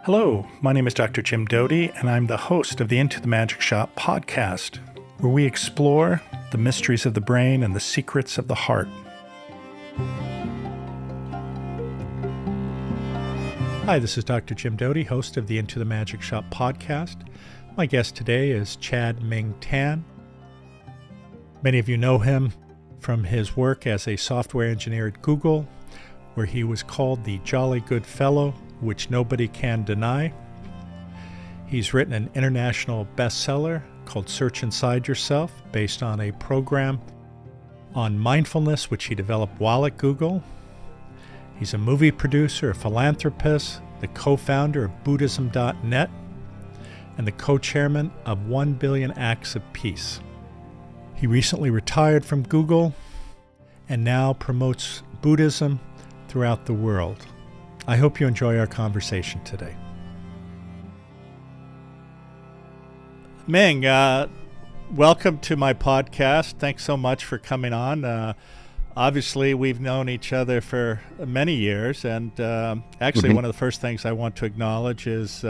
Hello, my name is Dr. Jim Doty, and I'm the host of the Into the Magic Shop podcast, where we explore the mysteries of the brain and the secrets of the heart. Hi, this is Dr. Jim Doty, host of the Into the Magic Shop podcast. My guest today is Chade-Meng Tan. Many of you know him from his work as a software engineer at Google, where he was called the Jolly Good Fellow, which nobody can deny. He's written an international bestseller called Search Inside Yourself, based on a program on mindfulness, which he developed while at Google. He's a movie producer, a philanthropist, the co-founder of Buddhism.net, and the co-chairman of 1 Billion Acts of Peace. He recently retired from Google and now promotes Buddhism throughout the world. I hope you enjoy our conversation today. Meng, welcome to my podcast. Thanks so much for coming on. Obviously, we've known each other for many years, and actually one of the first things I want to acknowledge is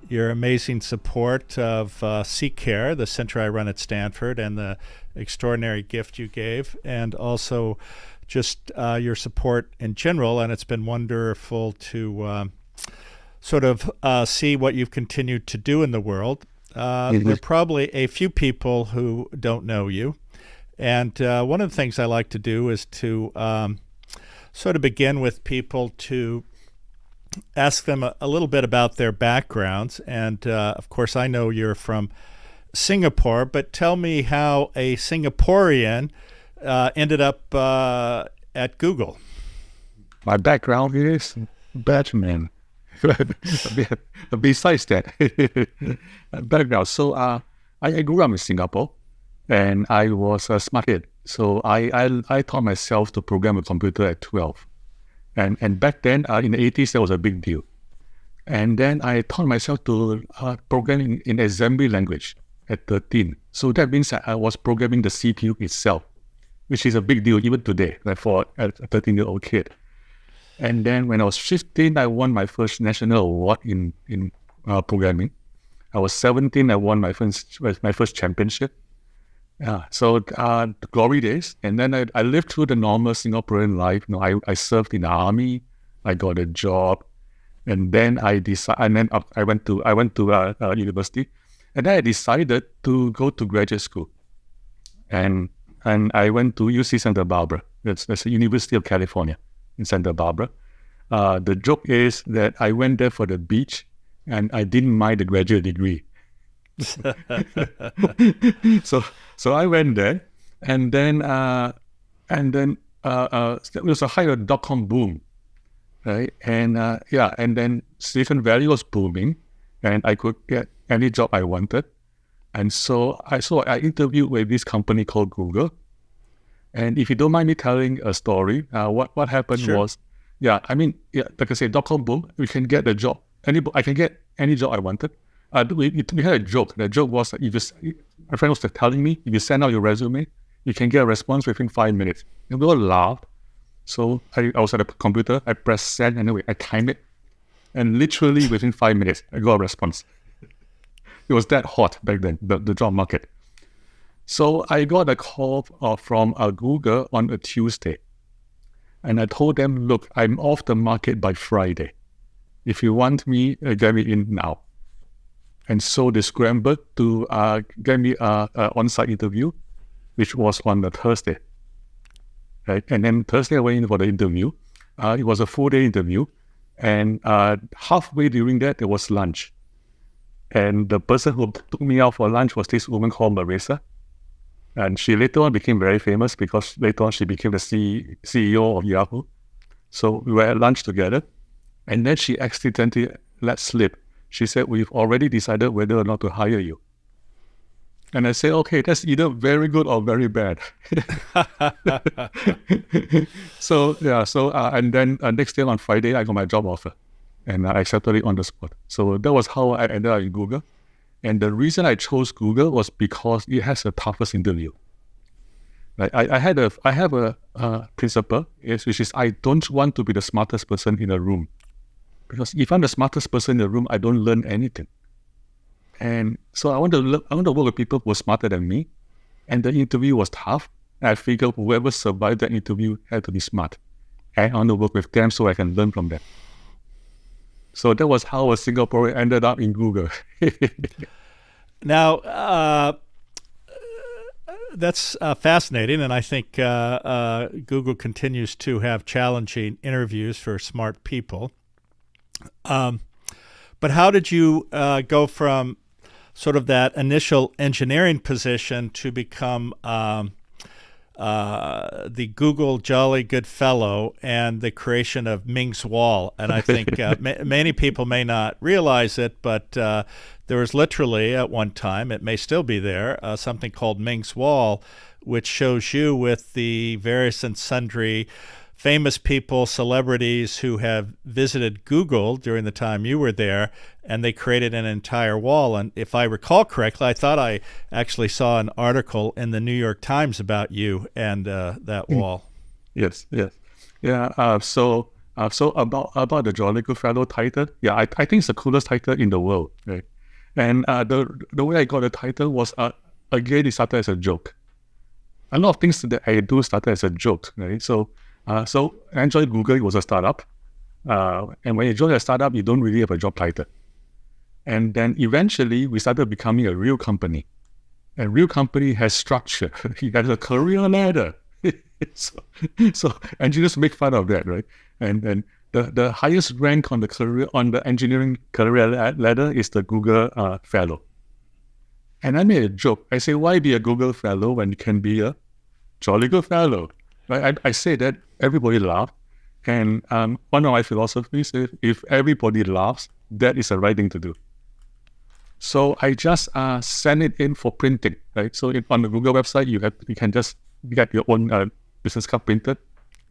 your amazing support of Seek Care, the center I run at Stanford, and the extraordinary gift you gave, and also just your support in general. And it's been wonderful to see what you've continued to do in the world. There are probably a few people who don't know you. And one of the things I like to do is to begin with people to ask them a little bit about their backgrounds. And of course, I know you're from Singapore, but tell me how a Singaporean ended up at Google. My background is Batman. Besides that, background. So I grew up in Singapore, and I was a smart kid. So I taught myself to program a computer at 12. And back then, in the 80s, that was a big deal. And then I taught myself to program in assembly language at 13. So that means that I was programming the CPU itself, which is a big deal even today, like for a 13-year-old kid. And then when I was 15, I won my first national award in programming. I was 17, I won my first championship. So the glory days. And then I lived through the normal Singaporean life. I served in the army, I got a job, and then I went to university, and then I decided to go to graduate school, and I went to UC Santa Barbara. That's the University of California in Santa Barbara. The joke is that I went there for the beach, and I didn't mind the graduate degree. So I went there, and then there was a higher .com boom, right? And then Silicon Valley was booming, and I could get any job I wanted. And so I interviewed with this company called Google. And if you don't mind me telling a story, what happened Sure. was, like I said, .com boom, we can get the job. I can get any job I wanted. We had a joke. The joke was, my friend was telling me, if you send out your resume, you can get a response within 5 minutes. And we all laughed. So I was at a computer, I pressed send, and I timed it. And literally within 5 minutes, I got a response. It was that hot back then, the job market. So I got a call from Google on a Tuesday. And I told them, look, I'm off the market by Friday. If you want me, get me in now. And so they scrambled to get me an on-site interview, which was on a Thursday. Right? And then Thursday I went in for the interview. It was a full-day interview. And halfway during that, there was lunch. And the person who took me out for lunch was this woman called Marissa. And she later on became very famous because later on she became the CEO of Yahoo. So we were at lunch together. And then she accidentally let slip. She said, we've already decided whether or not to hire you. And I said, okay, that's either very good or very bad. And then next day on Friday, I got my job offer. And I accepted it on the spot. So that was how I ended up in Google. And the reason I chose Google was because it has the toughest interview. Like I have a principle, which is I don't want to be the smartest person in a room. Because if I'm the smartest person in the room, I don't learn anything. And so I want to work with people who are smarter than me. And the interview was tough. And I figured whoever survived that interview had to be smart. And I want to work with them so I can learn from them. So that was how a Singaporean ended up in Google. Now, that's fascinating, and I think Google continues to have challenging interviews for smart people. But how did you go from sort of that initial engineering position to become the Google Jolly Good Fellow and the creation of Ming's Wall? And I think many people may not realize it, but there was literally at one time, it may still be there, something called Ming's Wall, which shows you with the various and sundry famous people, celebrities who have visited Google during the time you were there, and they created an entire wall. And if I recall correctly, I thought I actually saw an article in the New York Times about you and that wall. Yes. Yeah. So about the Jolly Good Fellow title, yeah, I think it's the coolest title in the world, right? And the way I got the title was again, it started as a joke. A lot of things that I do started as a joke, right? So I joined Google. It was a startup, and when you join a startup, you don't really have a job title. And then eventually, we started becoming a real company. A real company has structure. It has a career ladder. so engineers make fun of that, right? And the highest rank on the engineering career ladder is the Google Fellow. And I made a joke. I say, why be a Google Fellow when you can be a Jolly Good Fellow? Right? I say that, everybody laughed. And one of my philosophies is, if everybody laughs, that is the right thing to do. So I just send it in for printing, right? So on the Google website, you can just get your own business card printed,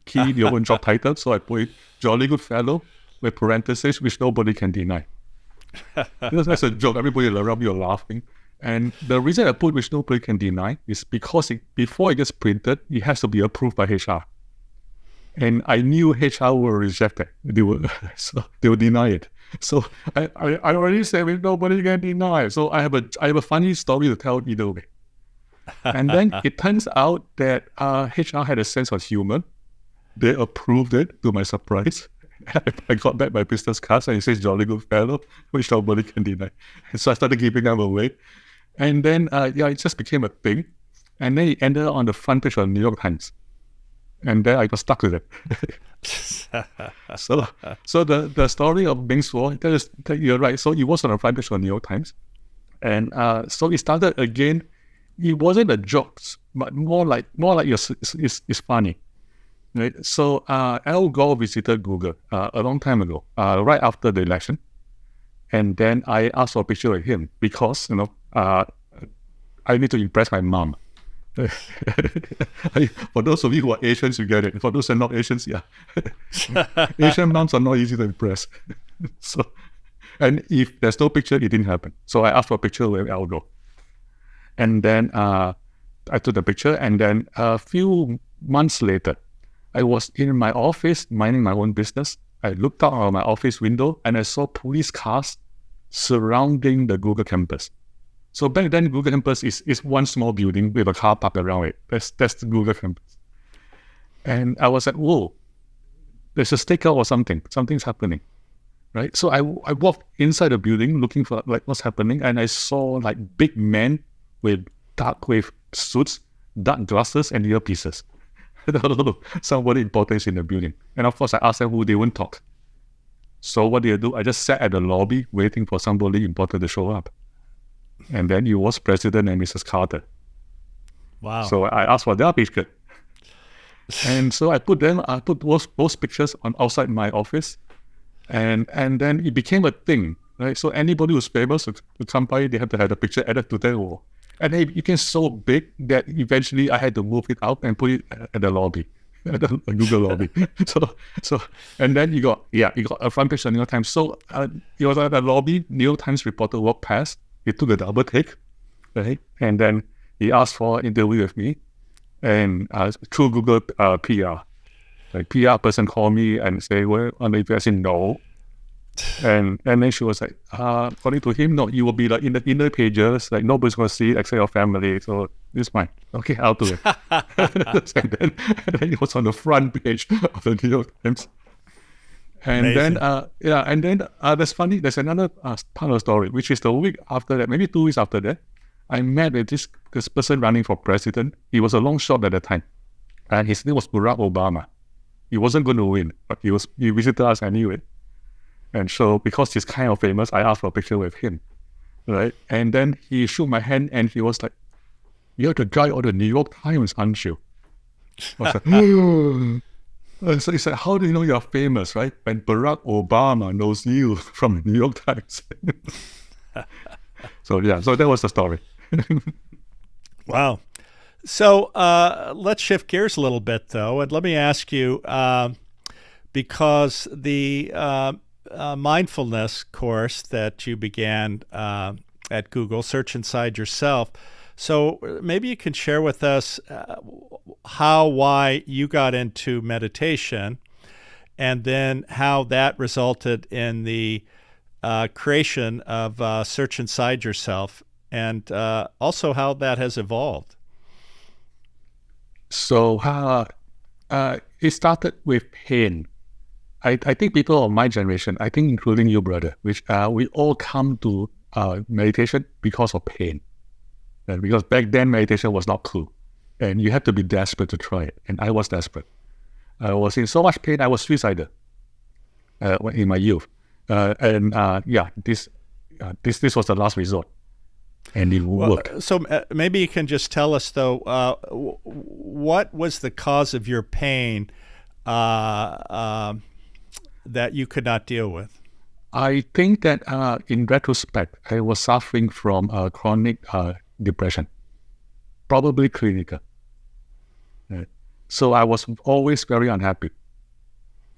key your own job title. So I put it Jolly Good Fellow with parentheses, which nobody can deny. That's a joke. Everybody around me are laughing. And the reason I put which nobody can deny is because before it gets printed, it has to be approved by HR. And I knew HR will reject it. They will deny it. So I already said nobody can deny. So I have a funny story to tell either way. And then it turns out that HR had a sense of humor. They approved it, to my surprise. I got back my business cards and it says Jolly Good Fellow, which nobody can deny. So I started giving them away. And then it just became a thing. And then it ended on the front page of the New York Times. And then I got stuck with it. So the story of Ming's Wall, you're right. So it was on the front page of the New York Times. And so it started again. It wasn't a joke, but more like it's funny. Right? So Al Gore visited Google a long time ago, right after the election. And then I asked for a picture of him because, I need to impress my mom. For those of you who are Asians, you get it. For those who are not Asians, yeah. Asian moms are not easy to impress. And if there's no picture, it didn't happen. So I asked for a picture with Al Gore. And then I took the picture, and then a few months later, I was in my office minding my own business. I looked out of my office window and I saw police cars surrounding the Google campus. So back then, Google campus is one small building with a car park around it. That's the Google campus. And I was like, whoa, there's a stakeout or something. Something's happening, right? So I walked inside the building looking for like what's happening, and I saw like big men with dark wave suits, dark glasses, and earpieces. Somebody important in the building. And of course, I asked them who. They wouldn't talk. So what did I do? I just sat at the lobby waiting for somebody important to show up. And then it was President and Mrs. Carter. Wow. So I asked for their picture. And so I put those pictures on outside my office. And then it became a thing, right? So anybody who's famous to come by, they have to have the picture added to their wall. And it became so big that eventually I had to move it out and put it at the lobby, at the Google lobby. So and then you got a front page of the New York Times. So it was at the lobby. New York Times reporter walked past. He took a double take, right? And then he asked for an interview with me, and through Google PR, like PR person called me and say, "Well, on the interview," I said no. And then she was like, according to him, no, you will be like in the inner pages, like nobody's going to see it except your family. So this is fine. Okay, I'll do it. and then it was on the front page of the New York Times. And Amazing. then that's funny. There's another part of the story, which is the week after that, maybe 2 weeks after that, I met with this person running for president. He was a long shot at the time, and his name was Barack Obama. He wasn't going to win, but he visited us anyway. And so, because he's kind of famous, I asked for a picture with him, right? And then he shook my hand, and he was like, "You're the guy on the New York Times, aren't you?" I was like, so he said, "How do you know you're famous, right? When Barack Obama knows you from the New York Times." So that was the story. Wow. So let's shift gears a little bit, though, and let me ask you, because the mindfulness course that you began at Google, Search Inside Yourself. So maybe you can share with us why you got into meditation, and then how that resulted in the creation of Search Inside Yourself, and also how that has evolved. So it started with pain. I think people of my generation, I think including you, brother, which we all come to meditation because of pain. Because back then meditation was not cool, and you had to be desperate to try it. And I was desperate. I was in so much pain, I was suicidal in my youth. This was the last resort, and it worked. So maybe you can just tell us, though, what was the cause of your pain that you could not deal with? I think that in retrospect, I was suffering from chronic depression, probably clinical. So I was always very unhappy.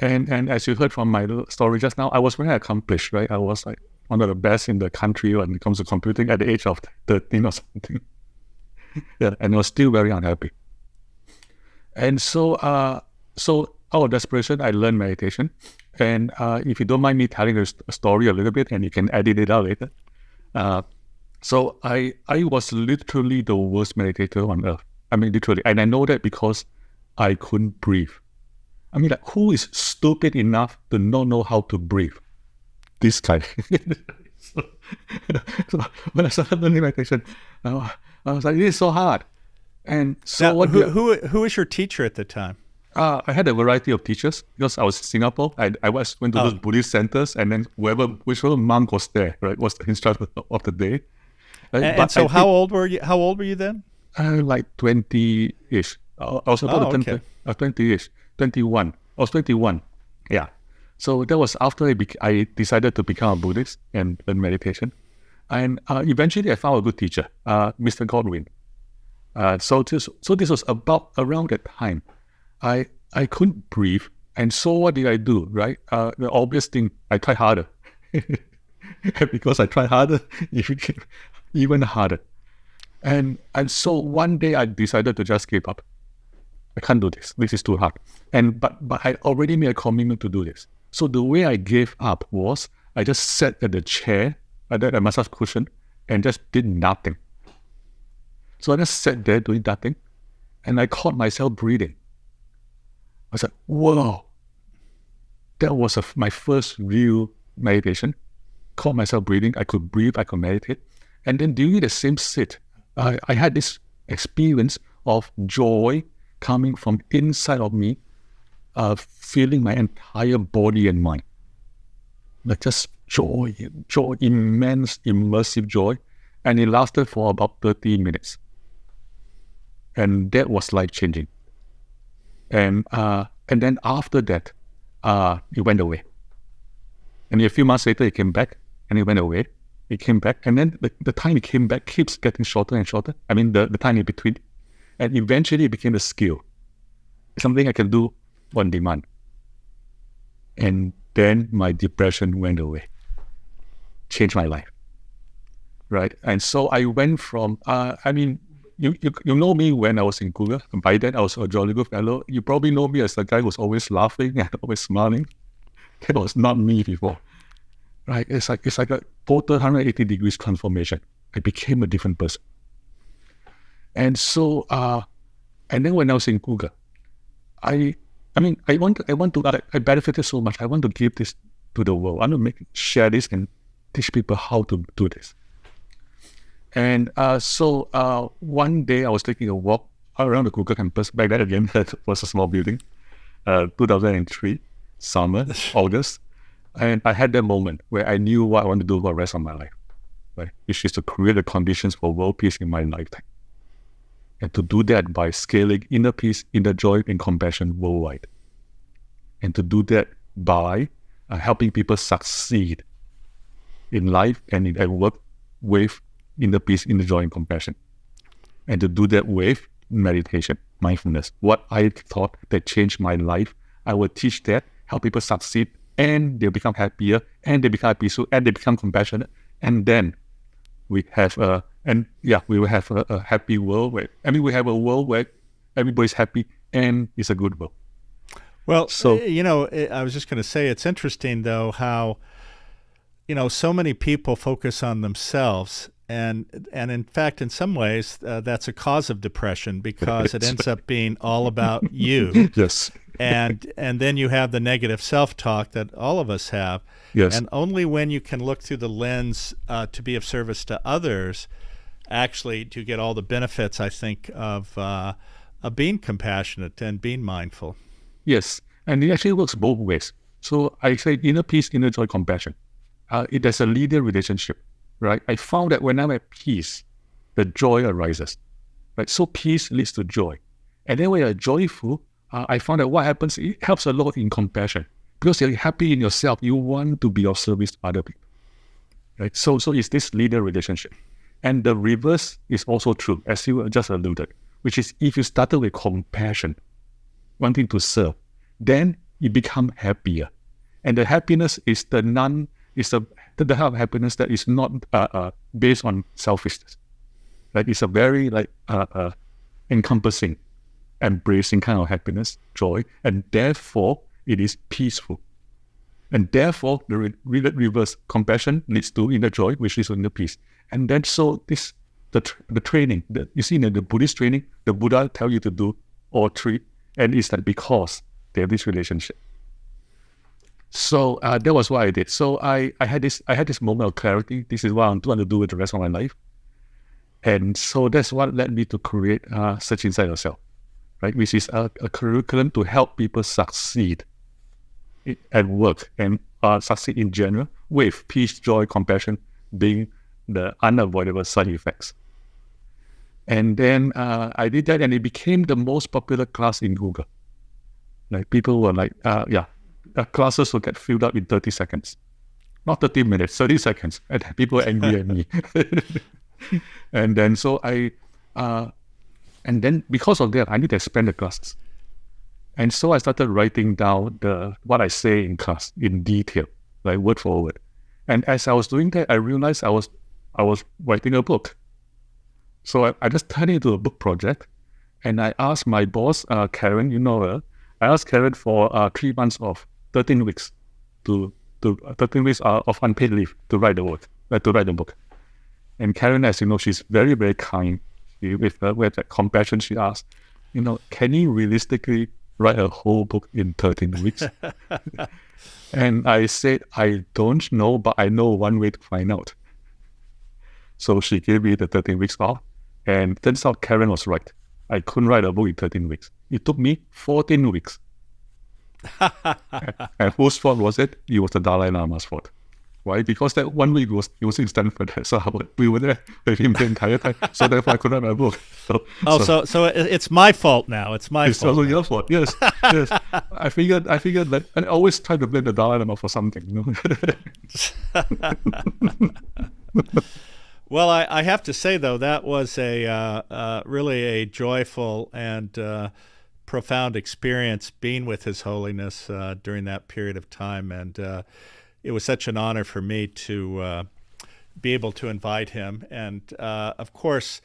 And as you heard from my story just now, I was very accomplished, right? I was like one of the best in the country when it comes to computing at the age of 13 or something. And I was still very unhappy. And so out of desperation, I learned meditation. And if you don't mind me telling a story a little bit, and you can edit it out later. So I was literally the worst meditator on earth. I mean, literally. And I know that because I couldn't breathe. I mean, like, who is stupid enough to not know how to breathe? This guy. so when I started learning meditation, I was like, this is so hard. And so now, who was your teacher at the time? I had a variety of teachers because I was in Singapore. I went to those Buddhist centers, and then whichever monk was there, right, was the instructor of the day. And so how old were you? How old were you then? Like 20-ish. I was about to turn 20-ish, 21. I was 21. Yeah. So that was after I decided to become a Buddhist and learn meditation. And eventually I found a good teacher, Mr. Godwin. So this was around that time. I couldn't breathe. And so what did I do, right? The obvious thing, I tried harder. Because I tried harder, it became even harder. And so one day I decided to just give up. I can't do this. This is too hard. But I already made a commitment to do this. So the way I gave up was I just sat at the chair, at a massage cushion, and just did nothing. So I just sat there doing nothing, and I caught myself breathing. I was like, whoa. That was my first real meditation. Caught myself breathing. I could breathe. I could meditate. And then during the same sit, I had this experience of joy coming from inside of me, filling my entire body and mind. Like just joy, immense, immersive joy. And it lasted for about 30 minutes. And that was life-changing. And then after that, it went away. And a few months later, it came back, and it went away. It came back, and then the time it came back keeps getting shorter and shorter. I mean, the time in between. And eventually it became a skill. Something I can do on demand. And then my depression went away. Changed my life. Right? And so I went from, you know me when I was in Google. By then I was a jolly good fellow. You probably know me as the guy who's always laughing and always smiling. That was not me before. right? It's like a total 180 degrees transformation. I became a different person. And so, and then when I was in Google, I benefited so much. I want to give this to the world. I want to share this and teach people how to do this. And so one day I was taking a walk around the Google campus. Back then again, it was a small building, 2003, summer, August. And I had that moment where I knew what I want to do for the rest of my life, right? Which is to create the conditions for world peace in my lifetime. And to do that by scaling inner peace, inner joy, and compassion worldwide. And to do that by helping people succeed in life and at work with inner peace, inner joy, and compassion. And to do that with meditation, mindfulness. What I thought that changed my life, I will teach that, help people succeed, and they become happier, and they become peaceful, and they become compassionate. And then we have we will have a happy world we have a world where everybody's happy and it's a good world. Well, so I was just going to say, it's interesting though how so many people focus on themselves, and in fact, in some ways, that's a cause of depression, because it ends up being all about you. Yes. And then you have the negative self-talk that all of us have. Yes. And only when you can look through the lens to be of service to others, actually, do you get all the benefits, I think, of being compassionate and being mindful. Yes, and it actually works both ways. So I say inner peace, inner joy, compassion. There's a linear relationship, right? I found that when I'm at peace, the joy arises, right? So peace leads to joy. And then when you're joyful, I found that what happens, it helps a lot in compassion. Because you're happy in yourself, you want to be of service to other people, right? So it's this linear relationship. And the reverse is also true, as you just alluded, which is if you started with compassion, wanting to serve, then you become happier. And the happiness is the type of happiness that is not based on selfishness. Like it's a very encompassing, embracing kind of happiness, joy, and therefore it is peaceful. And therefore the reverse, compassion leads to inner joy, which leads to inner peace. And then the training that you see in the Buddhist training, the Buddha tell you to do all three, and it's that because they have this relationship. So that was what I did. So I had this moment of clarity. This is what I want to do with the rest of my life. And so that's what led me to create Search Inside Yourself, right? Which is a curriculum to help people succeed at work and succeed in general, with peace, joy, compassion being the unavoidable side effects. And then I did that, and it became the most popular class in Google. Like people were like, classes will get filled up in 30 seconds. Not 30 minutes, 30 seconds. And people were angry at me. And then and then because of that, I need to expand the classes. And so I started writing down what I say in class in detail, like word for word. And as I was doing that, I realized I was writing a book. So I just turned it into a book project. And I asked my boss, Karen, you know her, I asked Karen for 3 months off, 13 weeks, 13 weeks of unpaid leave to write the book. And Karen, as you know, she's very, very kind. With that compassion, she asked, can you realistically write a whole book in 13 weeks? And I said, I don't know, but I know one way to find out. So she gave me the 13 weeks off. And turns out Karen was right. I couldn't write a book in 13 weeks. It took me 14 weeks. And whose fault was it? It was the Dalai Lama's fault. Why? Because that 1 week he was in Stanford, so we were there with him the entire time. So therefore, I couldn't write my book. So it's my fault now. It's my fault. It's also your fault. Yes, yes. I figured that, and I always try to blame the Dalai Lama for something. Well, I have to say though, that was really a joyful and profound experience being with His Holiness during that period of time, and it was such an honor for me to be able to invite him. And of course,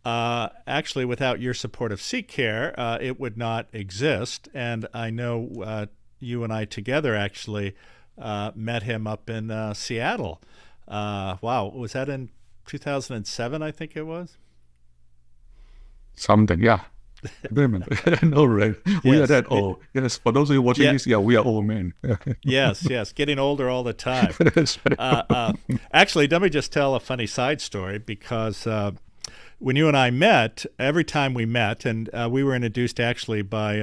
actually, without your support of Seek Care, it would not exist. And I know you and I together actually met him up in Seattle. Wow, was that in 2007? I think it was. Something, yeah. No, right. We are Yes. that old. Yes, for those of you watching Yeah. this, yeah, we are old men. Yes, getting older all the time. That's right. Actually, let me just tell a funny side story because when you and I met, every time we met, and we were introduced actually by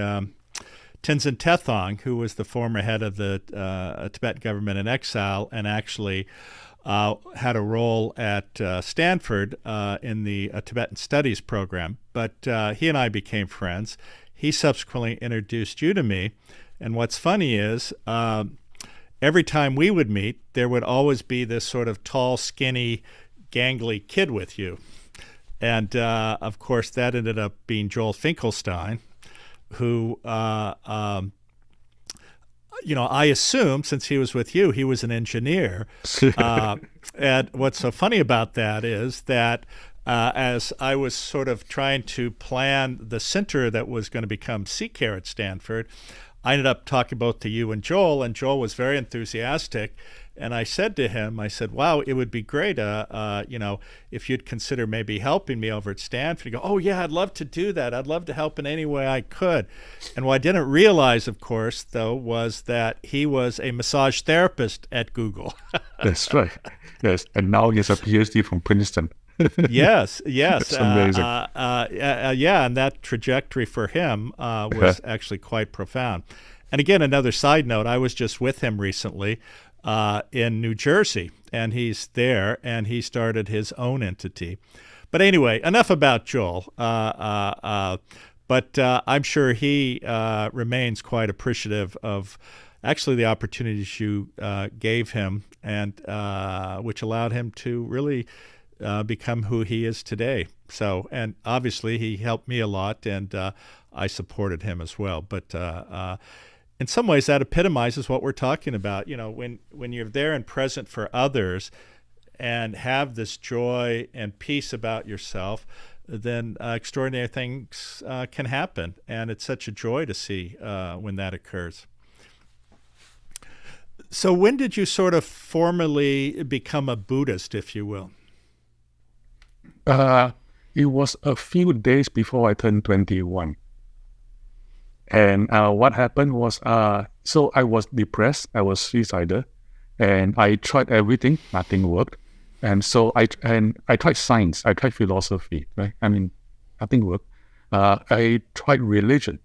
Tenzin Tethong, who was the former head of the Tibetan government in exile and actually had a role at Stanford in the Tibetan Studies program. But he and I became friends. He subsequently introduced you to me. And what's funny is every time we would meet, there would always be this sort of tall, skinny, gangly kid with you. And, of course, that ended up being Joel Finkelstein, who, I assume since he was with you, he was an engineer. And what's so funny about that is that as I was sort of trying to plan the center that was going to become CCARE at Stanford, I ended up talking both to you and Joel was very enthusiastic. And I said to him, wow, it would be great, if you'd consider maybe helping me over at Stanford. He'd go, oh, yeah, I'd love to do that. I'd love to help in any way I could. And what I didn't realize, of course, though, was that he was a massage therapist at Google. That's right. Yes, and now he has a PhD from Princeton. Yes. That's amazing. And that trajectory for him was actually quite profound. And again, another side note, I was just with him recently in New Jersey, and he's there, and he started his own entity. But anyway, enough about Joel. But I'm sure he remains quite appreciative of actually the opportunities you gave him, and which allowed him to really become who he is today. So, and obviously he helped me a lot, and I supported him as well. But in some ways, that epitomizes what we're talking about. When you're there and present for others, and have this joy and peace about yourself, then extraordinary things can happen, and it's such a joy to see when that occurs. So, when did you sort of formally become a Buddhist, if you will? It was a few days before I turned 21. And what happened was, so I was depressed, I was suicidal, and I tried everything, nothing worked. And so I tried science, I tried philosophy, right? I mean, nothing worked. I tried religion.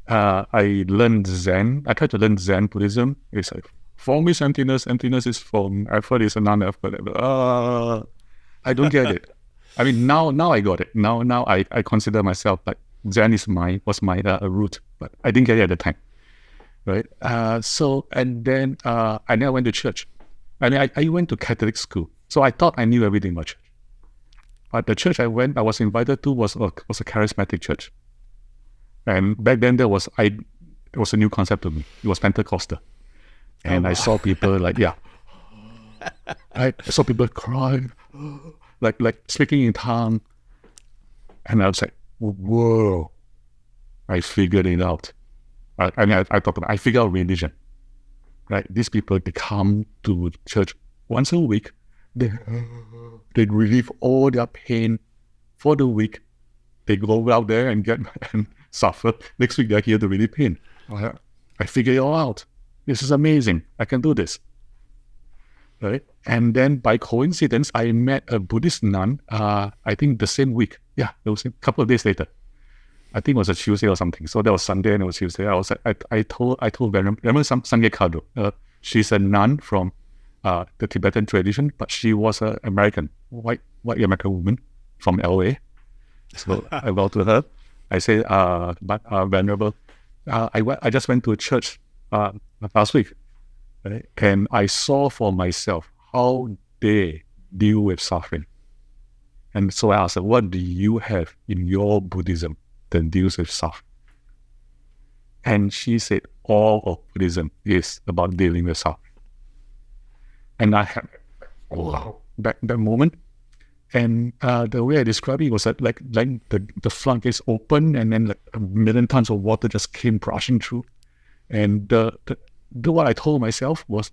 I learned Zen. I tried to learn Zen Buddhism. It's like, form is emptiness, emptiness is form, effort is a non-effort. I don't get it. I mean, now I got it. Now I consider myself like Zen was my root, but I didn't get it at the time, right? And then I went to church. I mean, I went to Catholic school, so I thought I knew everything about church. But the church I was invited to was a charismatic church, and back then it was a new concept to me. It was Pentecostal, and I saw people like I saw people crying, like speaking in tongue, and I was like, whoa! I figured it out. I thought I figured out religion. Right, these people, they come to church once a week. They relieve all their pain for the week. They go out there and suffer. Next week they're here to relieve pain. I figured it all out. This is amazing. I can do this. Right, and then by coincidence, I met a Buddhist nun. I think the same week. Yeah, it was a couple of days later. I think it was a Tuesday or something. So that was Sunday and it was Tuesday. I told remember Sange Kado. She's a nun from the Tibetan tradition, but she was an American, white American woman from LA. So I went to her. I said, Venerable, I just went to a church last week, right? And I saw for myself how they deal with suffering. And so I asked her, what do you have in your Buddhism that deals with suffering? And she said, all of Buddhism is about dealing with suffering. And I had, that moment. And the way I described it was that like the floodgates opened, and then like a million tons of water just came rushing through. And the what I told myself was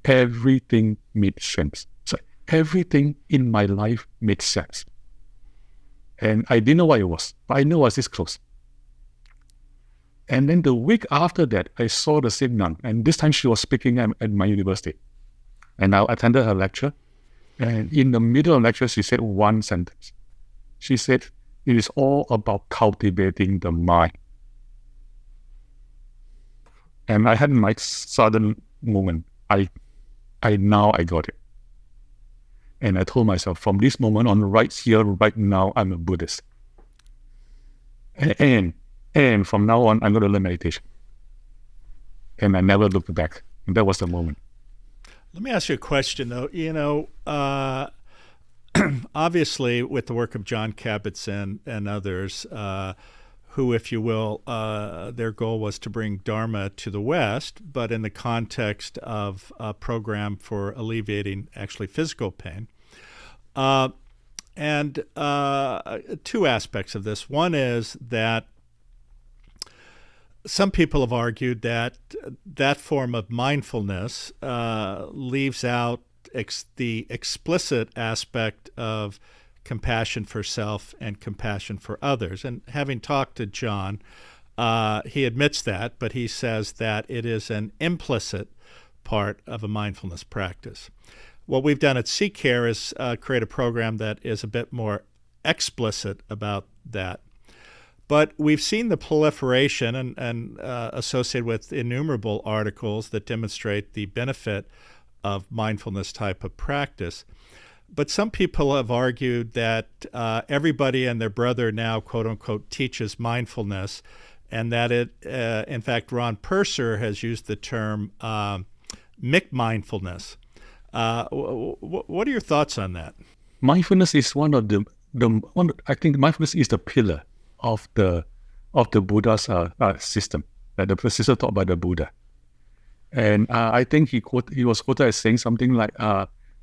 everything made sense. So everything in my life made sense. And I didn't know what it was, but I knew I was this close. And then the week after that, I saw the same nun. And this time she was speaking at my university. And I attended her lecture. And in the middle of the lecture, she said one sentence. She said, it is all about cultivating the mind. And I had my sudden moment. I got it. And I told myself, from this moment on, right here, right now, I'm a Buddhist. And from now on, I'm going to learn meditation. And I never looked back. And that was the moment. Let me ask you a question, though. Obviously, with the work of Jon Kabat-Zinn and others, who, if you will, their goal was to bring Dharma to the West, but in the context of a program for alleviating actually physical pain. And two aspects of this. One is that some people have argued that that form of mindfulness leaves out the explicit aspect of compassion for self and compassion for others. And having talked to John, he admits that, but he says that it is an implicit part of a mindfulness practice. What we've done at CCARE is create a program that is a bit more explicit about that. But we've seen the proliferation and associated with innumerable articles that demonstrate the benefit of mindfulness type of practice. But some people have argued that everybody and their brother now, quote unquote, teaches mindfulness, and that it, in fact, Ron Purser has used the term McMindfulness. What are your thoughts on that? Mindfulness is one of the I think mindfulness is the pillar of the Buddha's system, the system taught by the Buddha. And I think he was quoted as saying something like,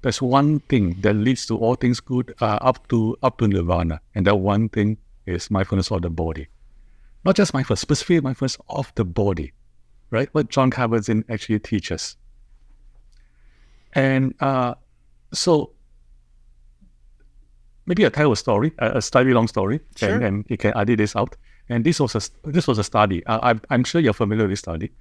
"There's one thing that leads to all things good up to nirvana, and that one thing is mindfulness of the body." Not just mindfulness, specifically mindfulness of the body, right? What Jon Kabat-Zinn actually teaches. And so maybe I'll tell a story, a slightly long story, sure. and you can edit this out. And this was a study. I'm sure you're familiar with this study.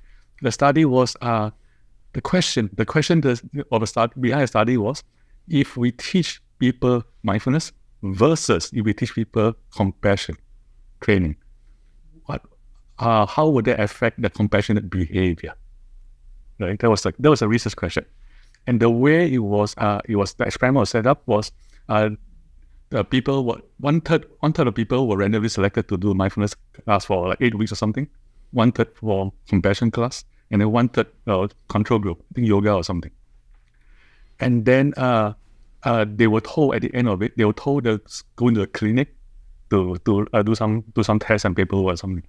The study was the question behind the study was, if we teach people mindfulness versus if we teach people compassion training, how would that affect the compassionate behavior? Right? That was a research question. And the way it was the experiment was set up was the people were one third of people were randomly selected to do mindfulness class for like 8 weeks or something, 1/3 for compassion class, and then 1/3 control group, I think yoga or something. And then they were told at the end of it, they were told to go into a clinic to do some tests and paperwork or something.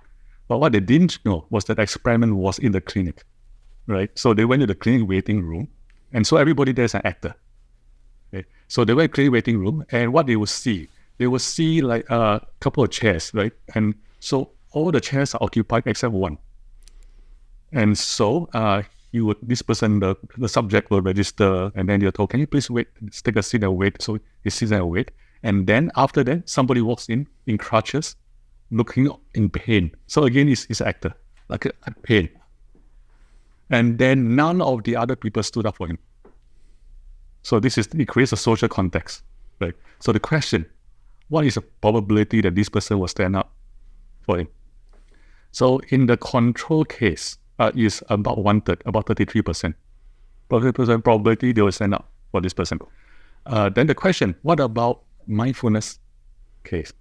But what they didn't know was that the experiment was in the clinic, right? So they went to the clinic waiting room, and so everybody there is an actor. Okay? So they went to the clinic waiting room, and what they would see like a couple of chairs, right? And so all the chairs are occupied except one. And so this person, the subject will register, and then you're told, "Can you please wait? Take a seat and wait." So he sits there and wait. And then after that, somebody walks in crutches, looking in pain. So again, he's an actor, like a pain. And then none of the other people stood up for him. So it creates a social context, right? So the question, what is the probability that this person will stand up for him? So in the control case, is about 1/3, about 33%. 33% probability they will stand up for this person. Then the question, what about mindfulness case?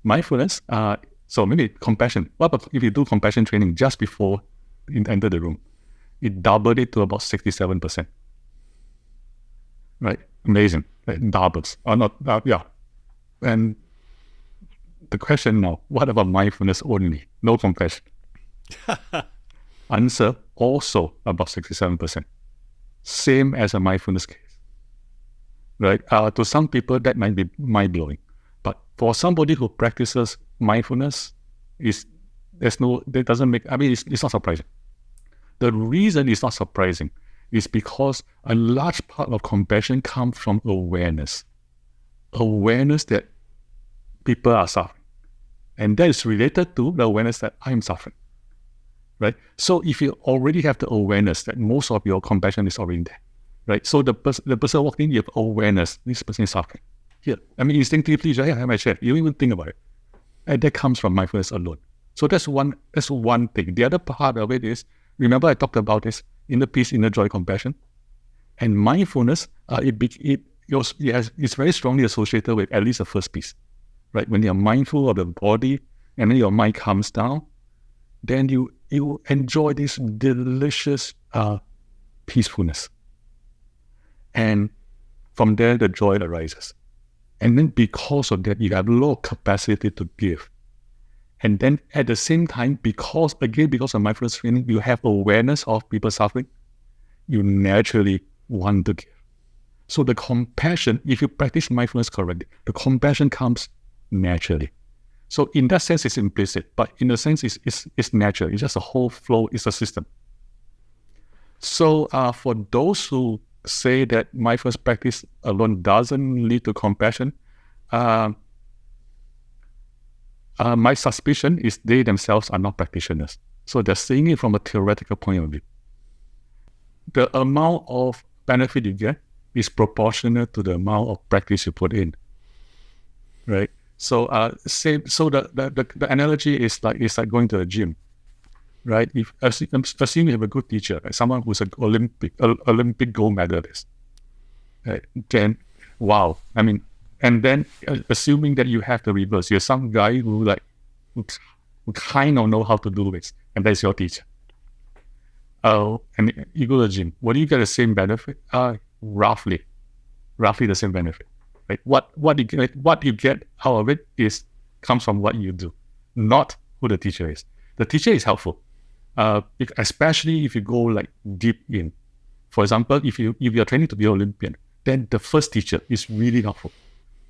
Mindfulness, so maybe compassion. What about if you do compassion training just before you enter the room? It doubled it to about 67%. Right? Amazing. It doubles. Or not, yeah. And the question now, what about mindfulness only? No compassion. Answer, also about 67%. Same as a mindfulness case. Right? To some people, that might be mind-blowing. But for somebody who practices mindfulness, it's not surprising. The reason is not surprising. It's because a large part of compassion comes from awareness. Awareness that people are suffering. And that is related to the awareness that I'm suffering. Right? So if you already have the awareness that most of your compassion is already there, right? So the person walked in, you have awareness, this person is suffering. Here, I mean, instinctively, I have my share. You don't even think about it. And that comes from mindfulness alone. So that's one thing. The other part of it is, remember I talked about this, inner peace, inner joy, compassion. And mindfulness, it's very strongly associated with at least the first piece, right? When you're mindful of the body and then your mind calms down, then you enjoy this delicious peacefulness. And from there, the joy arises. And then because of that, you have a lot of capacity to give. And then at the same time, because of mindfulness training, you have awareness of people suffering, you naturally want to give. So the compassion, if you practice mindfulness correctly, the compassion comes naturally. So in that sense, it's implicit, but in a sense, it's natural. It's just a whole flow. It's a system. So for those who say that mindfulness practice alone doesn't lead to compassion, my suspicion is they themselves are not practitioners. So they're seeing it from a theoretical point of view. The amount of benefit you get is proportional to the amount of practice you put in, right? So the analogy is like going to a gym, right? If assume you have a good teacher, like someone who's an Olympic gold medalist, right? Then wow, I mean, and then assuming that you have the reverse, you're some guy who kind of know how to do this, and that's your teacher. And you go to the gym. What do you get the same benefit? Roughly the same benefit. Right? What you get out of it comes from what you do, not who the teacher is. The teacher is helpful, especially if you go like deep in. For example, if you're training to be an Olympian, then the first teacher is really helpful,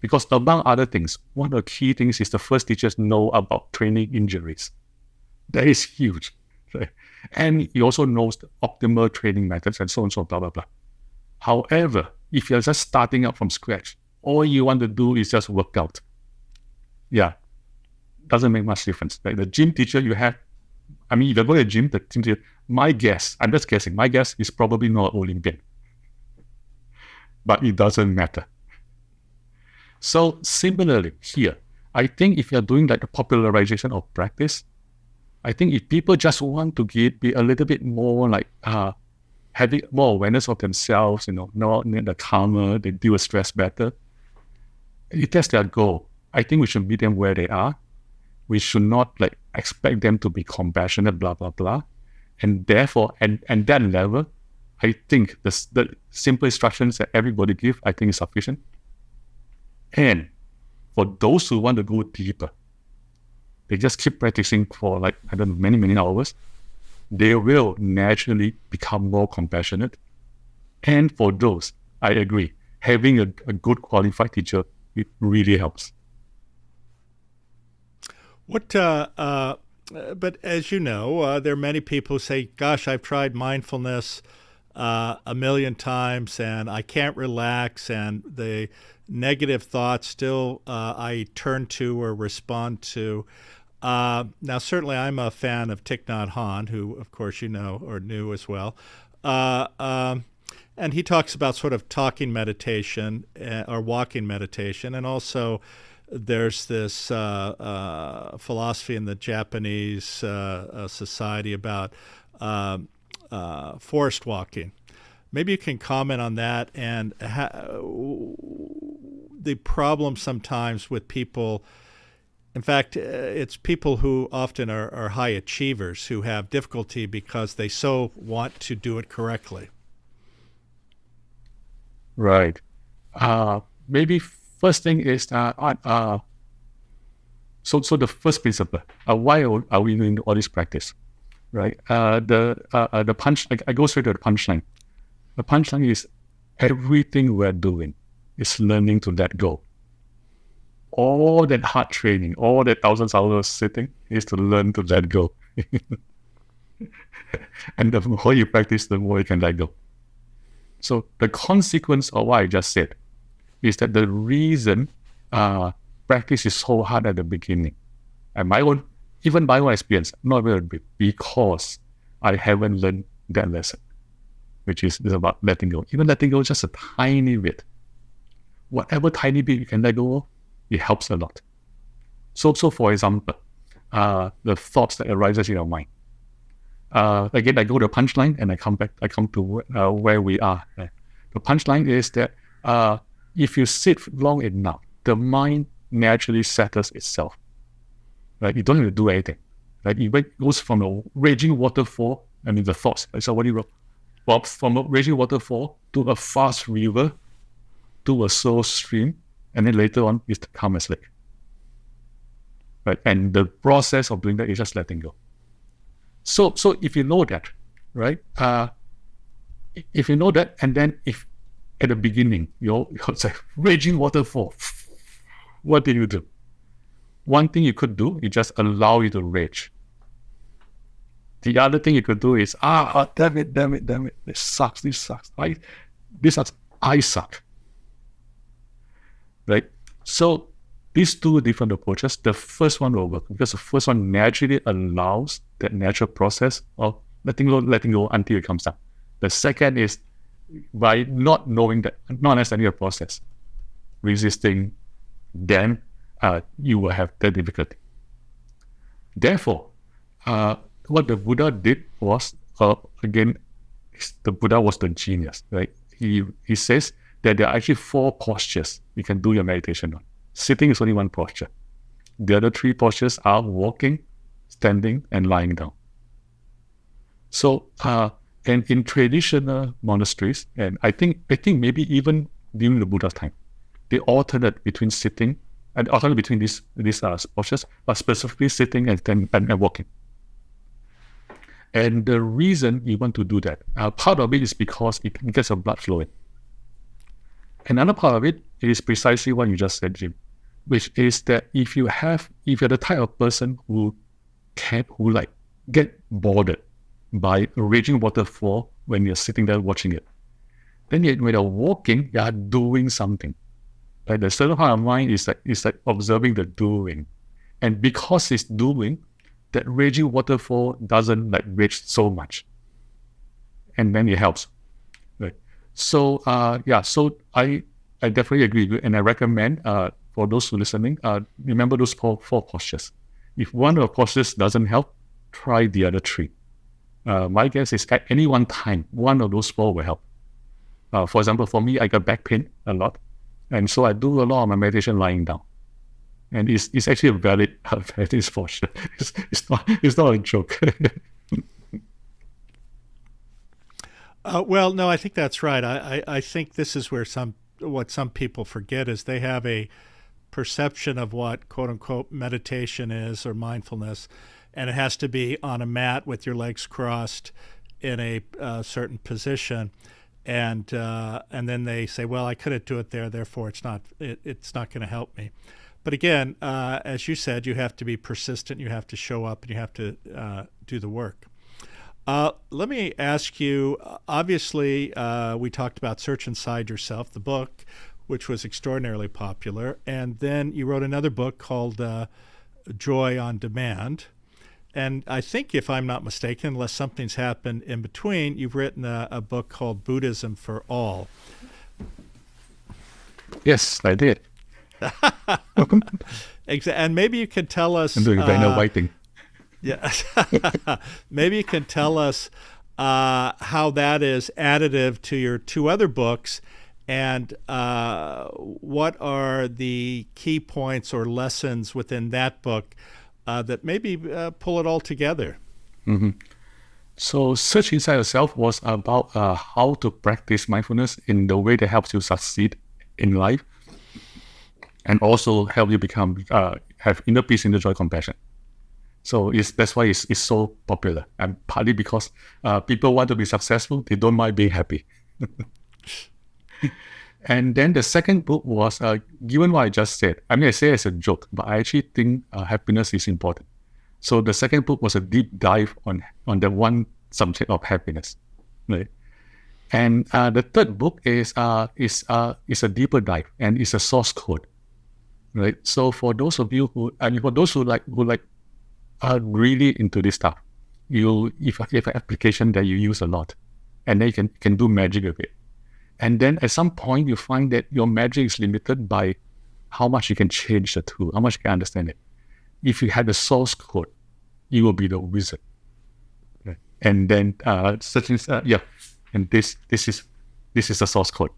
because among other things, one of the key things is the first teachers know about training injuries. That is huge, right? And he also knows the optimal training methods and so on, so blah blah blah. However, if you're just starting out from scratch, all you want to do is just work out. Yeah, doesn't make much difference. Like the gym teacher you have, I mean, if you go to the gym, the gym teacher, I'm just guessing, my guess is probably not an Olympian. But it doesn't matter. So similarly here, I think if you're doing like the popularization of practice, I think if people just want to be a little bit more like having more awareness of themselves, know the calmer, they deal with stress better, if that's their goal, I think we should meet them where they are. We should not like expect them to be compassionate, blah, blah, blah. And therefore, and that level, I think the simple instructions that everybody give, I think is sufficient. And for those who want to go deeper, they just keep practicing for like, I don't know, many, many hours. They will naturally become more compassionate. And for those, I agree, having a good qualified teacher, it really helps. But as you know, there are many people who say, gosh, I've tried mindfulness a million times and I can't relax, and the negative thoughts still I turn to or respond to. Now, certainly I'm a fan of Thich Nhat Hanh, who, of course, you know or knew as well. And he talks about sort of talking meditation or walking meditation. And also there's this philosophy in the Japanese society about forest walking. Maybe you can comment on that and the problem sometimes with people. In fact, it's people who often are high achievers who have difficulty because they so want to do it correctly. Right. Maybe first thing is so the first principle. Why are we doing all this practice? Right. The punch. I go straight to the punchline. The punchline is everything we're doing is learning to let go. All that hard training, all that thousands of hours sitting is to learn to let go. And the more you practice, the more you can let go. So the consequence of what I just said is that the reason practice is so hard at the beginning, and even my own experience, not very big, because I haven't learned that lesson, which is about letting go. Even letting go just a tiny bit. Whatever tiny bit you can let go of, it helps a lot. So for example, the thoughts that arises in your mind. Again, I go to the punchline and I come to where we are. The punchline is that if you sit long enough, the mind naturally settles itself. Right? You don't have to do anything. Right? It goes from a raging waterfall, the thoughts. So what do you wrote? Well, from a raging waterfall to a fast river, to a slow stream, and then later on is the calmest lake. Right? And the process of doing that is just letting go. So if you know that, right? If you know that, and then if at the beginning you're like raging waterfall, what did you do? One thing you could do is just allow it to rage. The other thing you could do is, damn it, this sucks, right? This sucks, I suck. Right? So these two different approaches, the first one will work because the first one naturally allows that natural process of letting go until it comes down. The second is by not knowing that, not understanding the process, resisting, then you will have that difficulty. Therefore, what the Buddha did was, again, the Buddha was the genius, right? He says that there are actually 4 postures you can do your meditation on. Sitting is only one posture. The other 3 postures are walking, standing, and lying down. So, and in traditional monasteries, and I think maybe even during the Buddha's time, they alternate between sitting and alternate between these postures, but specifically sitting and walking. And the reason you want to do that, part of it is because it gets your blood flowing. Another part of it is precisely what you just said, Jim, which is that if you're the type of person who get bothered by a raging waterfall when you're sitting there watching it, then when you're walking, you are doing something. Like the certain part of mind is like observing the doing, and because it's doing, that raging waterfall doesn't rage so much, and then it helps. Right. So so I definitely agree with you, and I recommend for those who are listening, remember those 4 postures. If one of the postures doesn't help, try the other 3. My guess is at any one time, one of those 4 will help. For example, for me, I got back pain a lot, and so I do a lot of my meditation lying down, and it's actually a valid posture. It's not a joke. Well, no, I think that's right. I think this is where what some people forget is they have a perception of what quote unquote meditation is or mindfulness, and it has to be on a mat with your legs crossed in a certain position, and then they say, well, I couldn't do it there, therefore it's not going to help me. But again, as you said, you have to be persistent, you have to show up, and you have to do the work. Let me ask you, obviously, we talked about Search Inside Yourself, the book, which was extraordinarily popular. And then you wrote another book called Joy on Demand. And I think, if I'm not mistaken, unless something's happened in between, you've written a book called Buddhism for All. Yes, I did. And maybe you could tell us... I'm doing a Dana Whiting. Yeah. Maybe you can tell us how that is additive to your 2 other books, and what are the key points or lessons within that book that maybe pull it all together. Mm-hmm. So Search Inside Yourself was about how to practice mindfulness in the way that helps you succeed in life, and also help you have inner peace, inner joy, compassion. So that's why it's so popular, and partly because people want to be successful, they don't mind being happy. And then the second book was, given what I just said, I mean, I say it as a joke, but I actually think happiness is important. So the second book was a deep dive on the one subject of happiness, right? And the third book is a deeper dive, and it's a source code, right? So for those of you who are really into this stuff, if you have an application that you use a lot, and then you can do magic with it. And then at some point you find that your magic is limited by how much you can change the tool, how much you can understand it. If you had the source code, you will be the wizard. Okay. And then and this is the source code,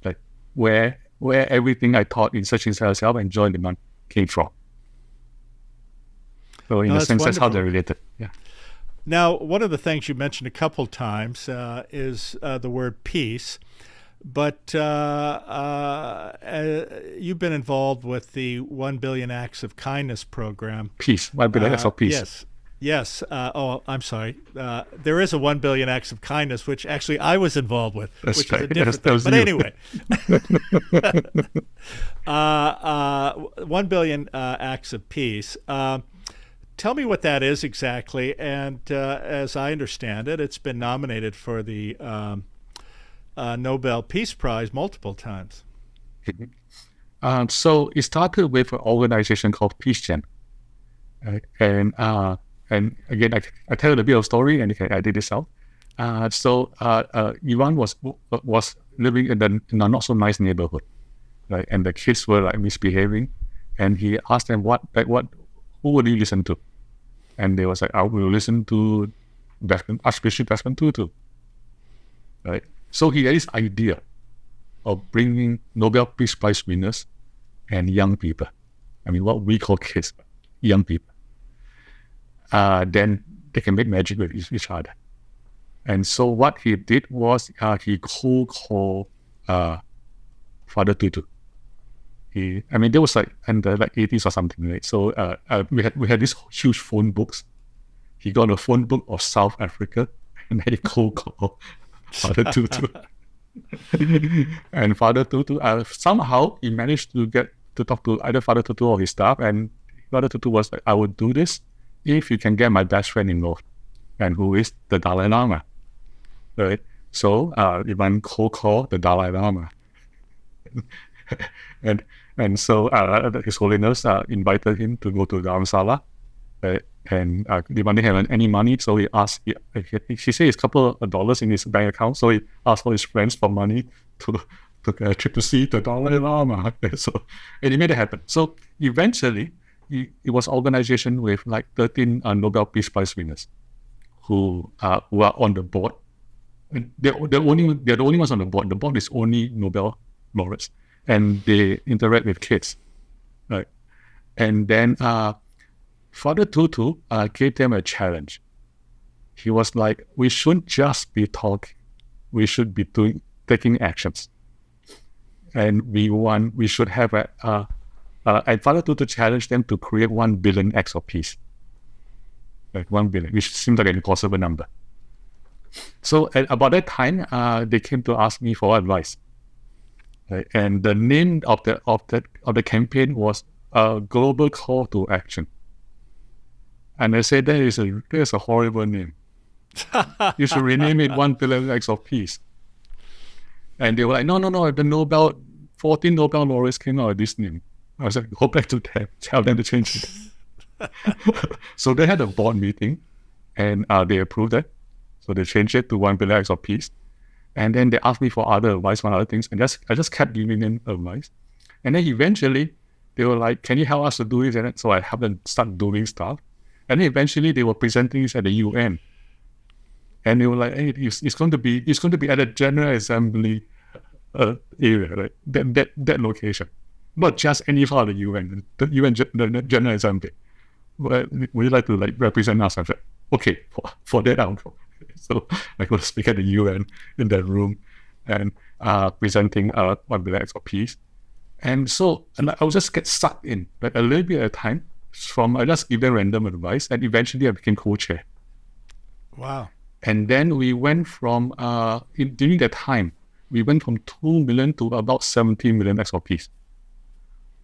right? Where everything I taught in Searching Self and Joy Demand came from. So in a sense, that's how they're related. Yeah. Now, one of the things you mentioned a couple times is the word peace, but you've been involved with the 1 Billion Acts of Kindness program. Peace, 1 billion acts of peace. Yes. I'm sorry. There is a 1 Billion Acts of Kindness, which actually I was involved with, which is a different thing. But anyway, 1 Billion Acts of Peace. Tell me what that is exactly. And as I understand it, it's been nominated for the Nobel Peace Prize multiple times. So it started with an organization called Peace Gen. And again, I tell you a bit of story, and I did this out. So Ivan was living in a not so nice neighborhood, right? And the kids were like misbehaving, and he asked them who would you listen to? And they was like, I will listen to Archbishop Desmond Tutu, right? So he had this idea of bringing Nobel Peace Prize winners and young people. I mean, what we call kids, young people. Then they can make magic with each other. And so what he did was he cold called Father Tutu. There was like in the 80s or something, right? So we had these huge phone books. He got a phone book of South Africa, and then he cold called Father Tutu. And Father Tutu, somehow he managed to get to talk to either Father Tutu or his staff, and Father Tutu was like, I would do this if you can get my best friend involved, and who is the Dalai Lama, right? So Ivan cold called the Dalai Lama. And so His Holiness invited him to go to Dharamsala, and Ivan didn't have any money, so he asked. He said he has a couple of dollars in his bank account, so he asked all his friends for money to a trip to see the Dalai Lama. So, and he made it happen. So eventually, it was an organization with like 13 Nobel Peace Prize winners who are on the board. And they're the only ones on the board. The board is only Nobel laureates, and they interact with kids, right? And then Father Tutu gave them a challenge. He was like, we shouldn't just be talking, we should be taking actions. And we should have and Father Tutu challenged them to create 1 billion acts of peace. Like 1 billion, which seems like an impossible number. So at about that time, they came to ask me for advice. Right? And the name of the campaign was Global Call to Action. And I said, that is a horrible name. You should rename it 1 billion acts of peace. And they were like, no, the 14 Nobel laureates came out with this name. I was like, go back to them, tell them to change it. So they had a board meeting, and they approved it. So they changed it to 1 billion acts of peace. And then they asked me for other advice on other things, and I just kept giving them advice. And then eventually, they were like, can you help us to do this? And so I helped them start doing stuff. And then eventually, they were presenting this at the UN. And they were like, hey, it's going to be at the General Assembly area, right? That location. Not just any part of the UN, the UN the General Assembly. Would you like to represent us? I said, okay, for that I'll go. So I go to speak at the UN in that room and presenting 1 billion acts of peace. And so I would just get sucked in, like a little bit at a time. I just give them random advice, and eventually I became co-chair. Wow. And then we went from, during that time, we went from 2 million to about 17 million acts of peace.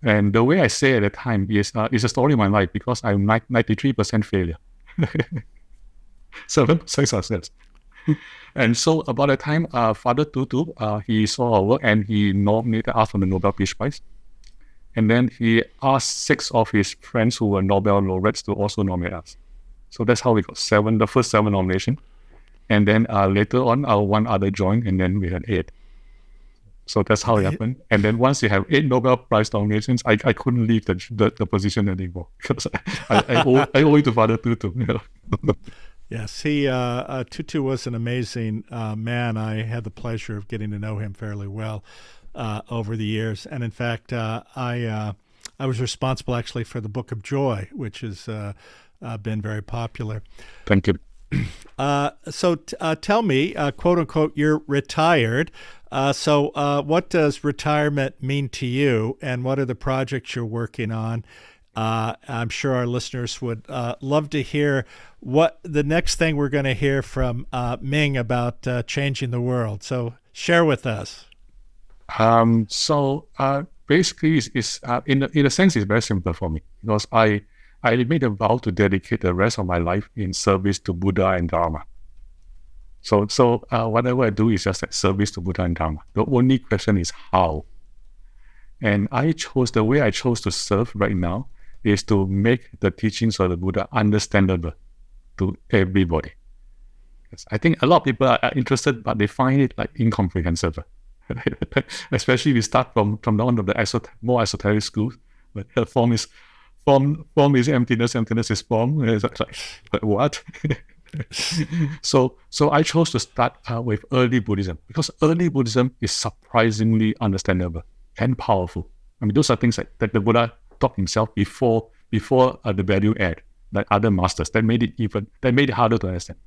And the way I say at the time is it's a story of my life because I'm 93% failure, 7% success. And so about the time Father Tutu, he saw our work and he nominated us for the Nobel Peace Prize. And then he asked 6 of his friends who were Nobel laureates to also nominate us. So that's how we got the first 7 nominations. And then later on, one other joined, and then we had 8. So that's how it happened. And then once you have 8 Nobel Prize nominations, I couldn't leave the position anymore because I owe it to Father Tutu. You know? Yes, Tutu was an amazing man. I had the pleasure of getting to know him fairly well over the years. And in fact, I was responsible actually for the Book of Joy, which has been very popular. Thank you. So tell me, quote unquote, you're retired. So what does retirement mean to you, and what are the projects you're working on? I'm sure our listeners would love to hear what the next thing we're going to hear from Ming about changing the world. So share with us. Basically, it's in a sense, it's very simple for me because I made a vow to dedicate the rest of my life in service to Buddha and Dharma. So whatever I do is just like service to Buddha and Dharma. The only question is how. And the way I chose to serve right now is to make the teachings of the Buddha understandable to everybody. Yes, I think a lot of people are interested, but they find it like incomprehensible. Especially we start from one of the more esoteric schools. But form is emptiness, emptiness is form. It's like what? So I chose to start with early Buddhism because early Buddhism is surprisingly understandable and powerful. I mean, those are things that the Buddha taught himself before the value add, like other masters that made it harder to understand.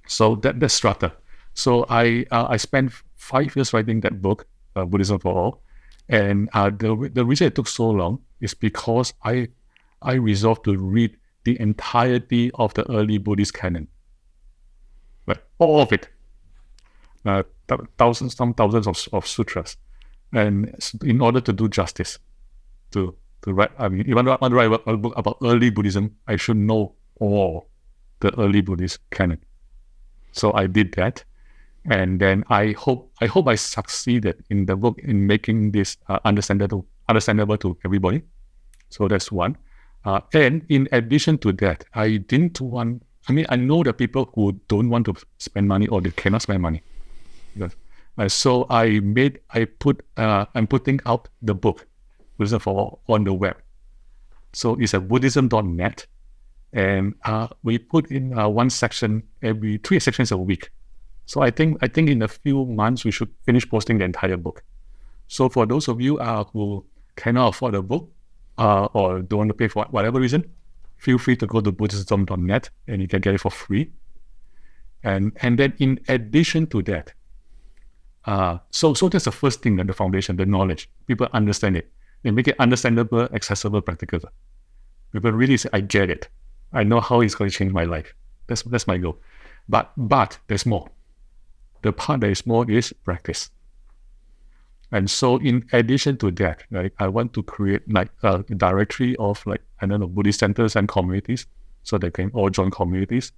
So that's strata. So I spent 5 years writing that book, Buddhism for All, and the reason it took so long is because I resolved to read the entirety of the early Buddhist canon, like all of it, thousands of sutras, and in order to do justice to write. I mean, even though I want to write a book about early Buddhism, I should know all the early Buddhist canon. So I did that. And then I hope I succeeded in the book in making this understandable to everybody. So that's one. And in addition to that, I know the people who don't want to spend money or they cannot spend money. So I'm putting out the book, Buddhism for All, on the web. So it's a Buddhism.net, and we put in 1 section every 3 sections a week. So I think in a few months we should finish posting the entire book. So for those of you who cannot afford a book or don't want to pay for whatever reason, feel free to go to Buddhism.net and you can get it for free. And then in addition to that, so that's the first thing, the foundation, the knowledge. People understand it. They make it understandable, accessible, practical. People really say, I get it. I know how it's going to change my life. That's my goal. But there's more. The part that is more is practice. And so in addition to that, right, I want to create like a directory of Buddhist centers and communities so they can all join communities.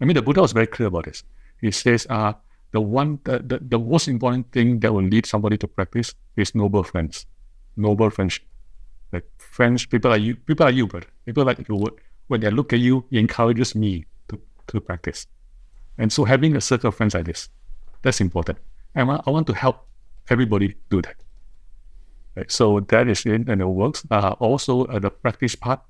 I mean, the Buddha was very clear about this. He says the most important thing that will lead somebody to practice is noble friends, noble friendship. Like friends, people like you, brother. People like you, when they look at you, it encourages me to practice. And so having a circle of friends like this, that's important. And I want to help everybody do that. Right? So that is it, and it works. Also, the practice part,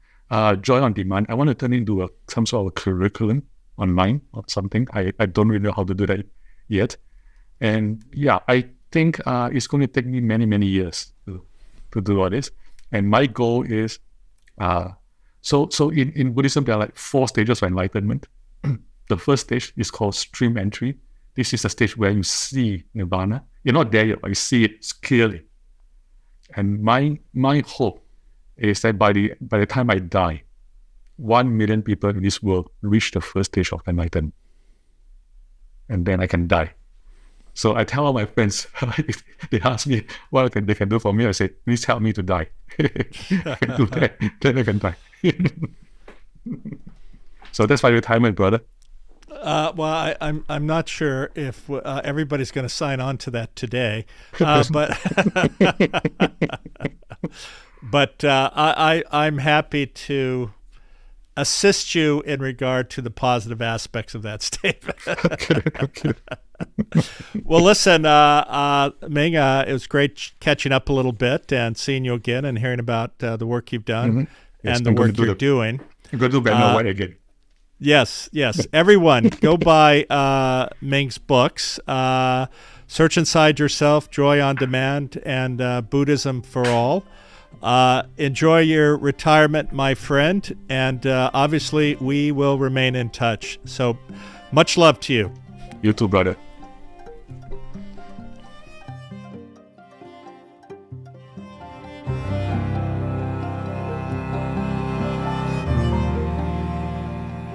Joy on Demand, I want to turn into some sort of a curriculum online or something. I don't really know how to do that yet. And yeah, I think it's going to take me many, many years to do all this. And my goal is, so in Buddhism, there are like 4 stages of enlightenment. The first stage is called stream entry. This is the stage where you see nirvana. You're not there yet, but you see it clearly. And my hope is that by the time I die, 1 million people in this world reach the first stage of enlightenment. And then I can die. So I tell all my friends, they ask me what they can do for me. I say, please help me to die. I can do that, then I can die. So that's my retirement, brother. Well, I'm not sure if everybody's going to sign on to that today, but I'm happy to assist you in regard to the positive aspects of that statement. Okay. Well, listen, Meng, it was great catching up a little bit and seeing you again and hearing about the work you've done Yes, and the work you're doing. I'm going to do Banner White again. Yes. Everyone, go buy Meng's books. Search Inside Yourself, Joy on Demand, and Buddhism for All. Enjoy your retirement, my friend, and obviously we will remain in touch. So much love to you. You too, brother.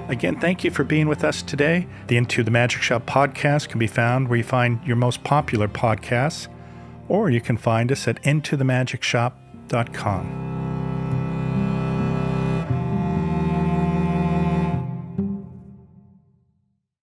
Again, thank you for being with us today. The Into the Magic Shop podcast can be found where you find your most popular podcasts, or you can find us at intothemagicshop.com.